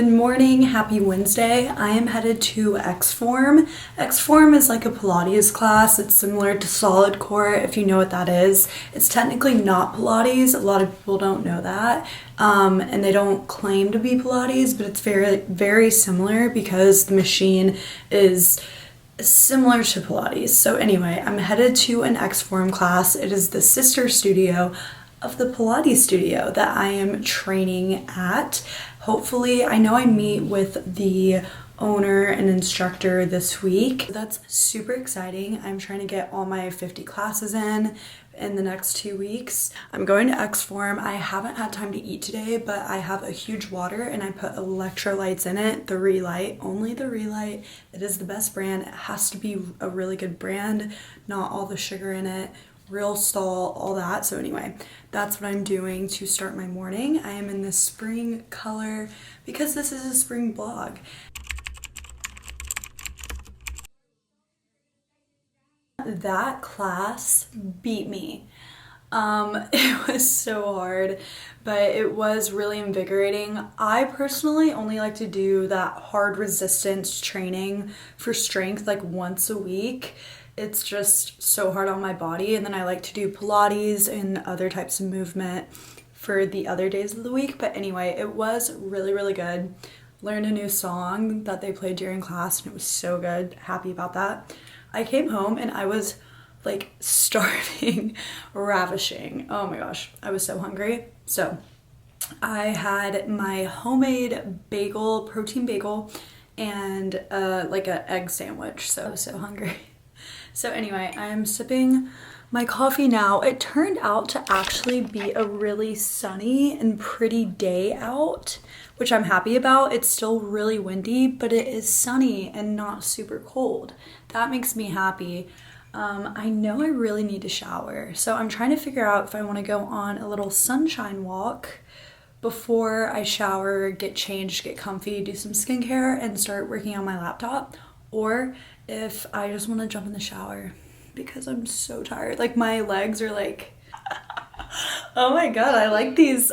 Good morning, happy Wednesday. I am headed to X-Form. X-Form is like a Pilates class. It's similar to solid core, if you know what that is. It's technically not Pilates. A lot of people don't know that. And they don't claim to be Pilates, but it's very, very similar because the machine is similar to Pilates. So anyway, I'm headed to an X-Form class. It is the sister studio of the Pilates studio that I am training at. Hopefully, I know I meet with the owner and instructor this week. That's super exciting. I'm trying to get all my 50 classes in the next 2 weeks. I'm going to X-Form. I haven't had time to eat today, but I have a huge water and I put electrolytes in it, the Relight, only the Relight. It is the best brand. It has to be a really good brand, not all the sugar in it, real salt, all that. So anyway, that's what I'm doing to start my morning. I am in this spring color because this is a spring vlog. That class beat me. It was so hard, but it was really invigorating. I personally only like to do that hard resistance training for strength like once a week. It's just so hard on my body, and then I like to do Pilates and other types of movement for the other days of the week. But anyway, it was really, really good. Learned a new song that they played during class and it was so good. Happy about that. I came home and I was like starving, ravishing. Oh my gosh, I was so hungry. So I had my homemade bagel, protein bagel, and like an egg sandwich. So I was so hungry. So anyway, I'm sipping my coffee now. It turned out to actually be a really sunny and pretty day out, which I'm happy about. It's still really windy, but it is sunny and not super cold. That makes me happy. I know I really need to shower, so I'm trying to figure out if I want to go on a little sunshine walk before I shower, get changed, get comfy, do some skincare, and start working on my laptop, or if I just want to jump in the shower because I'm so tired. Like my legs are like, oh my god, I like these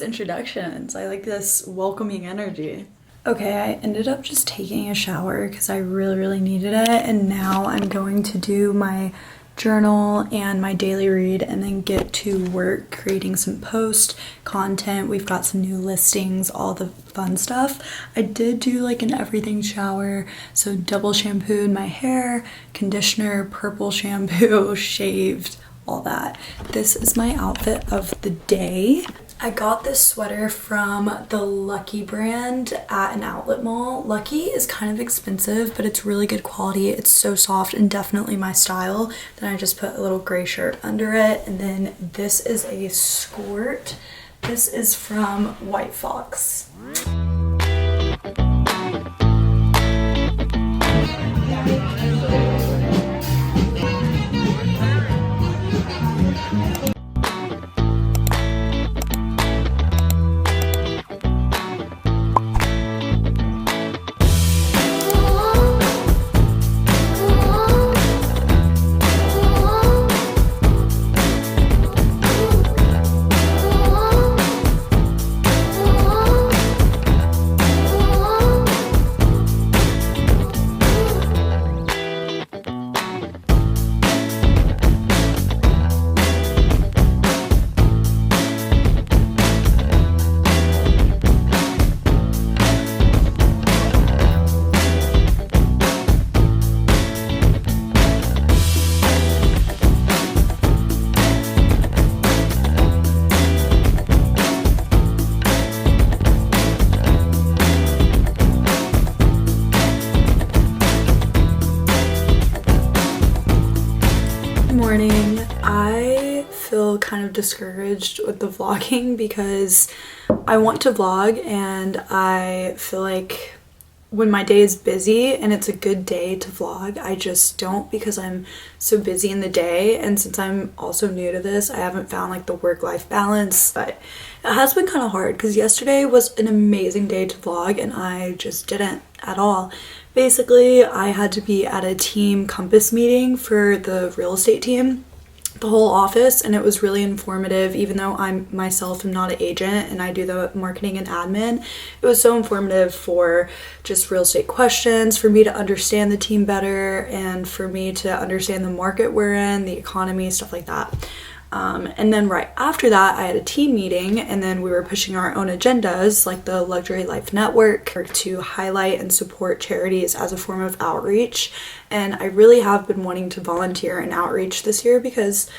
introductions. I like this welcoming energy. Okay, I ended up just taking a shower because I really, really needed it, and now I'm going to do my journal and my daily read and then get to work creating some post content. We've got some new listings, all the fun stuff. I did do like an everything shower, so double shampooed my hair, conditioner, purple shampoo, shaved, all that. This is my outfit of the day. I got this sweater from the Lucky brand at an outlet mall. Lucky is kind of expensive, but it's really good quality. It's so soft and definitely my style. Then I just put a little gray shirt under it. And then this is a skirt. This is from White Fox. Morning. I feel kind of discouraged with the vlogging because I want to vlog and I feel like when my day is busy and it's a good day to vlog, I just don't because I'm so busy in the day. And since I'm also new to this, I haven't found like the work-life balance, but it has been kind of hard because yesterday was an amazing day to vlog and I just didn't at all. Basically, I had to be at a team compass meeting for the real estate team the whole office, and it was really informative. Even though I'm myself am not an agent and I do the marketing and admin, it was so informative for just real estate questions, for me to understand the team better, and for me to understand the market we're in, the economy, stuff like that. And then right after that, I had a team meeting, and then we were pushing our own agendas, like the Luxury Life Network, to highlight and support charities as a form of outreach. And I really have been wanting to volunteer in outreach this year, because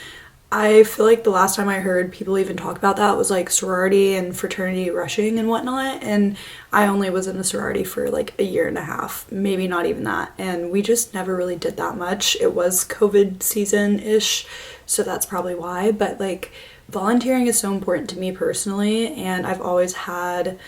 I feel like the last time I heard people even talk about that was like sorority and fraternity rushing and whatnot, and I only was in a sorority for like a year and a half, maybe not even that, and we just never really did that much. It was COVID season-ish, so that's probably why. But like, volunteering is so important to me personally, and I've always had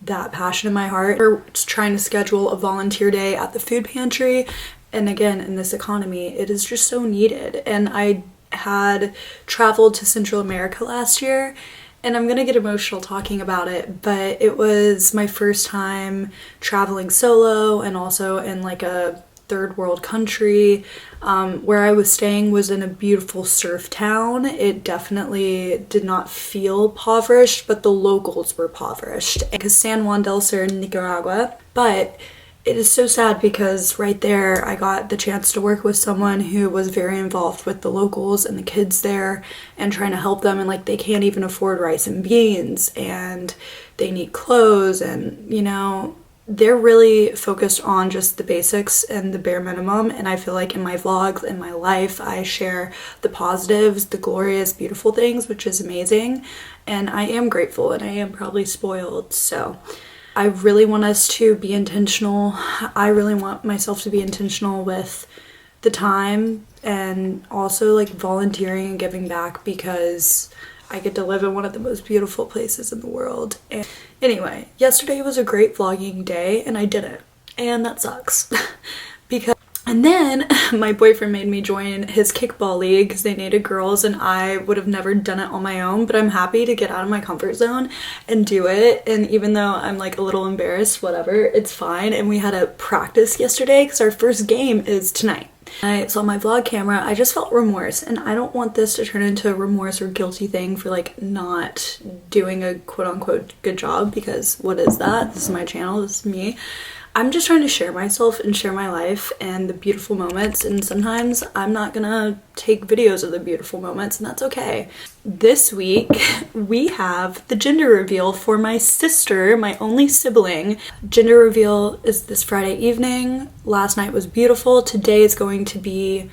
that passion in my heart. We're trying to schedule a volunteer day at the food pantry, and again, in this economy, it is just so needed. And I had traveled to Central America last year, and I'm gonna get emotional talking about it, but it was my first time traveling solo, and also in like a third world country. Where I was staying was in a beautiful surf town. It definitely did not feel impoverished, but the locals were impoverished, because San Juan del Sur in Nicaragua. But it is so sad, because right there I got the chance to work with someone who was very involved with the locals and the kids there, and trying to help them, and like, they can't even afford rice and beans, and they need clothes, and you know, they're really focused on just the basics and the bare minimum. And I feel like in my vlogs, in my life, I share the positives, the glorious, beautiful things, which is amazing, and I am grateful, and I am probably spoiled. So I really want us to be intentional. I really want myself to be intentional with the time, and also like volunteering and giving back, because I get to live in one of the most beautiful places in the world. And anyway, yesterday was a great vlogging day, and I didn't, and that sucks. And then my boyfriend made me join his kickball league, because they needed girls, and I would have never done it on my own, but I'm happy to get out of my comfort zone and do it. And even though I'm like a little embarrassed, whatever, it's fine. And we had a practice yesterday, because our first game is tonight. I saw my vlog camera, I just felt remorse, and I don't want this to turn into a remorse or guilty thing for like not doing a quote-unquote good job, because what is that? This is my channel, this is me. I'm just trying to share myself and share my life and the beautiful moments, and sometimes I'm not gonna take videos of the beautiful moments, and that's okay. This week we have the gender reveal for my sister, my only sibling. Gender reveal is this Friday evening. Last night was beautiful. Today is going to be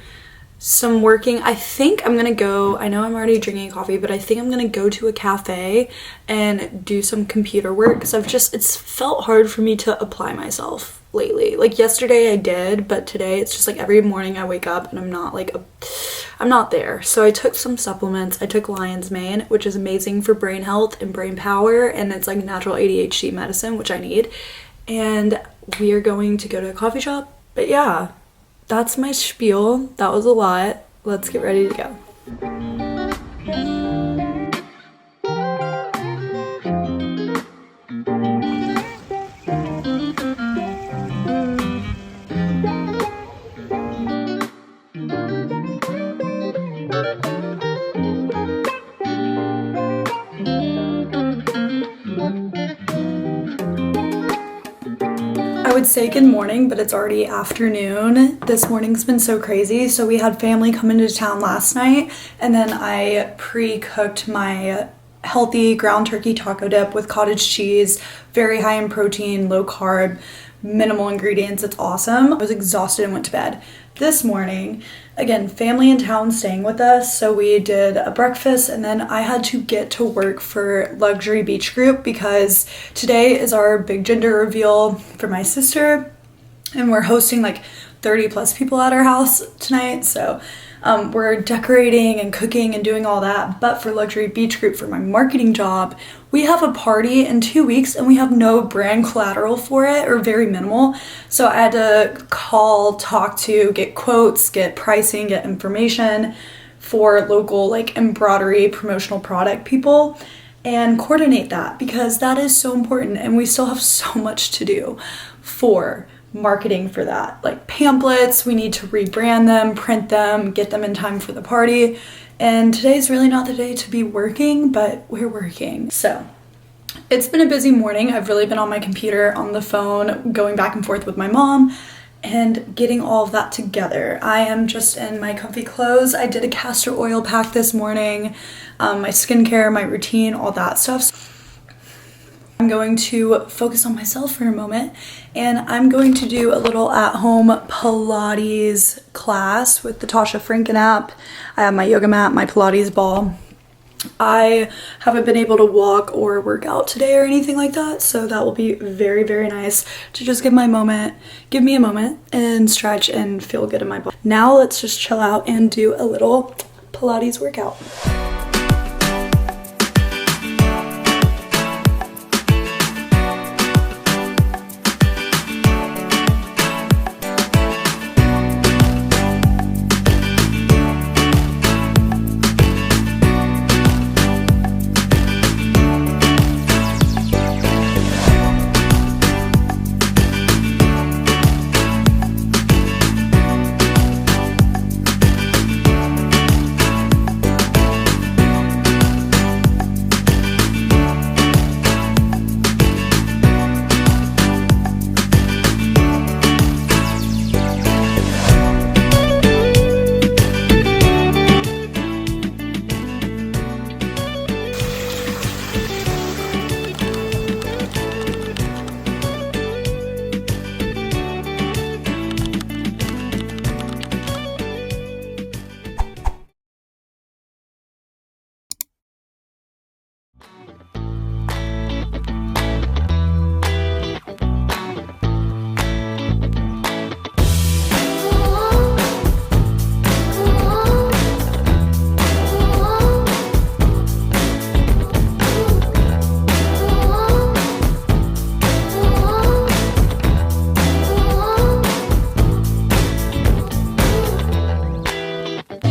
some working. I think I'm gonna go, I know I'm already drinking coffee, but I think I'm gonna go to a cafe and do some computer work, because it's felt hard for me to apply myself lately. Like yesterday I did, but today it's just like every morning I wake up and I'm not there. So I took some supplements. I took lion's mane, which is amazing for brain health and brain power, and it's like natural ADHD medicine, which I need. And we are going to go to a coffee shop. But yeah, that's my spiel. That was a lot. Let's get ready to go. I would say good morning, but it's already afternoon. This morning's been so crazy. So we had family come into town last night, and then I pre-cooked my healthy ground turkey taco dip with cottage cheese, very high in protein, low carb, minimal ingredients. It's awesome. I was exhausted and went to bed. This morning, again, family in town staying with us, so we did a breakfast, and then I had to get to work for Luxury Beach Group, because today is our big gender reveal for my sister, and we're hosting like 30 plus people at our house tonight. So we're decorating and cooking and doing all that. But for Luxury Beach Group, for my marketing job, we have a party in 2 weeks, and we have no brand collateral for it, or very minimal. So I had to call, talk to, get quotes, get pricing, get information for local like embroidery promotional product people, and coordinate that, because that is so important. And we still have so much to do for marketing for that. Like pamphlets, we need to rebrand them, print them, get them in time for the party. And today's really not the day to be working, but we're working. So it's been a busy morning. I've really been on my computer, on the phone, going back and forth with my mom and getting all of that together. I am just in my comfy clothes. I did a castor oil pack this morning, my skincare, my routine, all that stuff. I'm going to focus on myself for a moment, and I'm going to do a little at-home Pilates class with the Tasha Franken app. I have my yoga mat, my Pilates ball. I haven't been able to walk or work out today or anything like that, so that will be very, very nice to just give me a moment and stretch and feel good in my body. Now let's just chill out and do a little Pilates workout.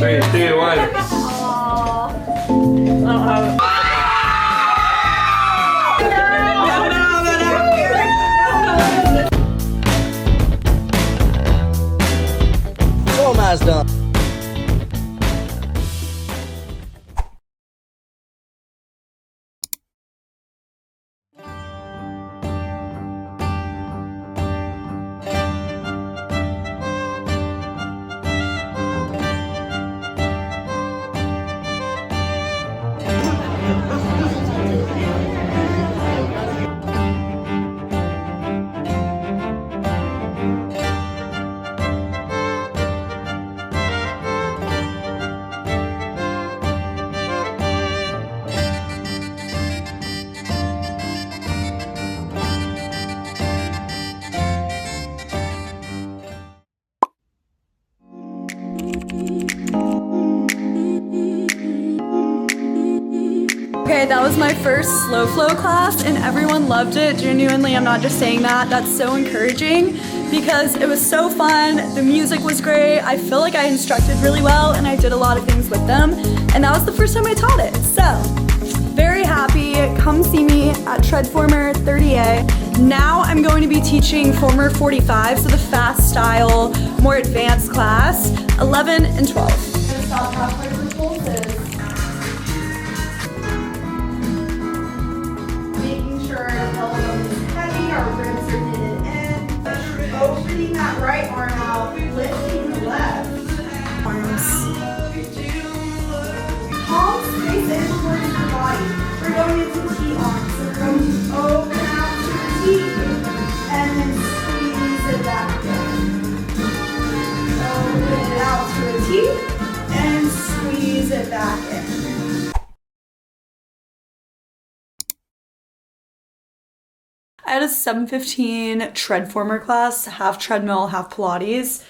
Three, two, one. Almost done. Okay, that was my first slow flow class and everyone loved it. Genuinely, I'm not just saying that. That's so encouraging because it was so fun. The music was great. I feel like I instructed really well and I did a lot of things with them. And that was the first time I taught it. So, very happy. Come see me at Treadformer 30A. Now I'm going to be teaching Former 45, so the fast style, more advanced class, 11 and 12. I'm gonna stop halfway for pulses. Our ribs are knitted in. Opening that right arm out, lifting the left. Arms. Palms face in towards your body. We're going into T arms. So we're going to open out to the T and then squeeze it back in. Open it out to a T and squeeze it back in. I had a 7:15 Treadformer class, half treadmill, half Pilates.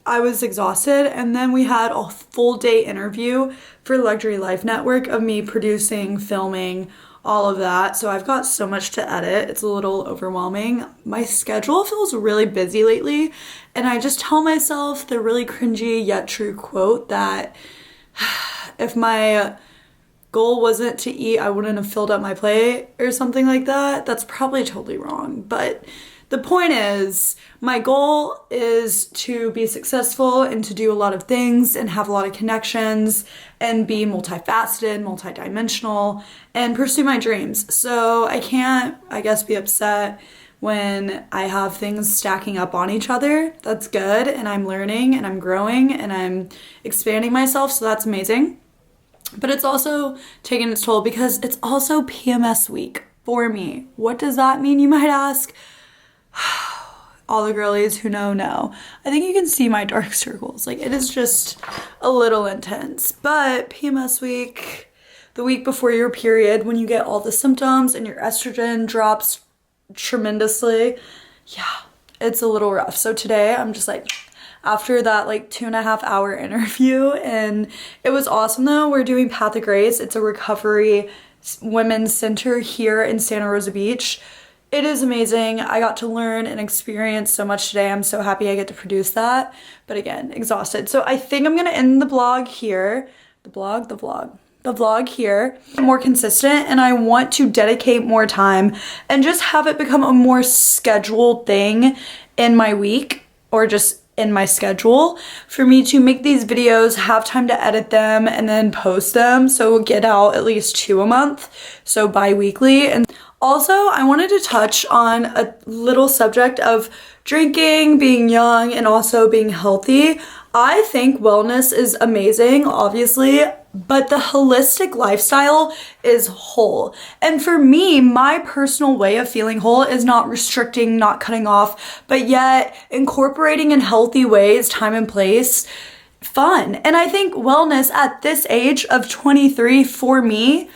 I was exhausted, and then we had a full day interview for Luxury Life Network of me producing, filming, all of that. So I've got so much to edit. It's a little overwhelming. My schedule feels really busy lately, and I just tell myself the really cringy yet true quote that if my goal wasn't to eat, I wouldn't have filled up my plate or something like that. That's probably totally wrong, but the point is, my goal is to be successful and to do a lot of things and have a lot of connections and be multifaceted, multidimensional, and pursue my dreams. So I can't, I guess, be upset when I have things stacking up on each other. That's good, and I'm learning and I'm growing and I'm expanding myself, so that's amazing. But it's also taking its toll because it's also PMS week for me. What does that mean, you might ask? All the girlies who know. I think you can see my dark circles. Like, it is just a little intense. But PMS week, the week before your period, when you get all the symptoms and your estrogen drops tremendously, yeah, it's a little rough. So today I'm just like, after that like 2.5 hour interview, and it was awesome though. We're doing Path of Grace. It's a recovery women's center here in Santa Rosa Beach. It is amazing. I got to learn and experience so much today. I'm so happy I get to produce that. But again, exhausted. So I think I'm gonna end the vlog here. The vlog here. More consistent, and I want to dedicate more time and just have it become a more scheduled thing in my week, or just in my schedule, for me to make these videos, have time to edit them, and then post them. So we'll get out at least 2 a month, so bi-weekly. And also, I wanted to touch on a little subject of drinking, being young, and also being healthy. I think wellness is amazing, obviously, but the holistic lifestyle is whole. And for me, my personal way of feeling whole is not restricting, not cutting off, but yet incorporating in healthy ways, time and place, fun. And I think wellness at this age of 23, for me,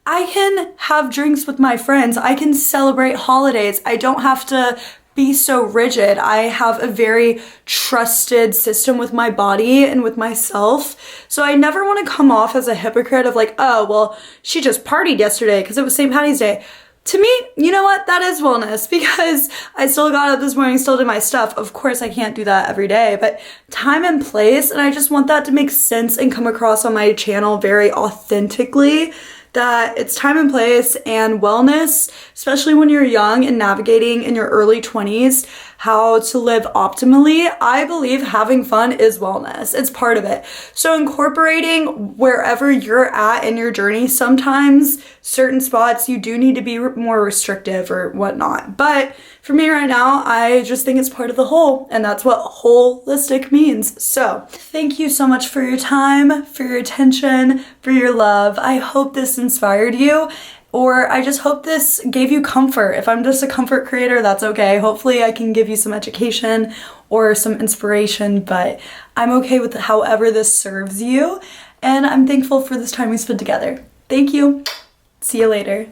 I can have drinks with my friends. I can celebrate holidays. I don't have to be so rigid. I have a very trusted system with my body and with myself. So I never want to come off as a hypocrite of like, oh, well, she just partied yesterday because it was St. Patty's Day. To me, you know what? That is wellness, because I still got up this morning, still did my stuff. Of course, I can't do that every day, but time and place. And I just want that to make sense and come across on my channel very authentically, that it's time and place and wellness, especially when you're young and navigating in your early 20s, how to live optimally. I believe having fun is wellness. It's part of it. So incorporating wherever you're at in your journey, sometimes certain spots you do need to be more restrictive or whatnot. But for me right now, I just think it's part of the whole, and that's what holistic means. So thank you so much for your time, for your attention, for your love. I hope this inspired you, or I just hope this gave you comfort. If I'm just a comfort creator, that's okay. Hopefully I can give you some education or some inspiration, but I'm okay with however this serves you, and I'm thankful for this time we spent together. Thank you. See you later.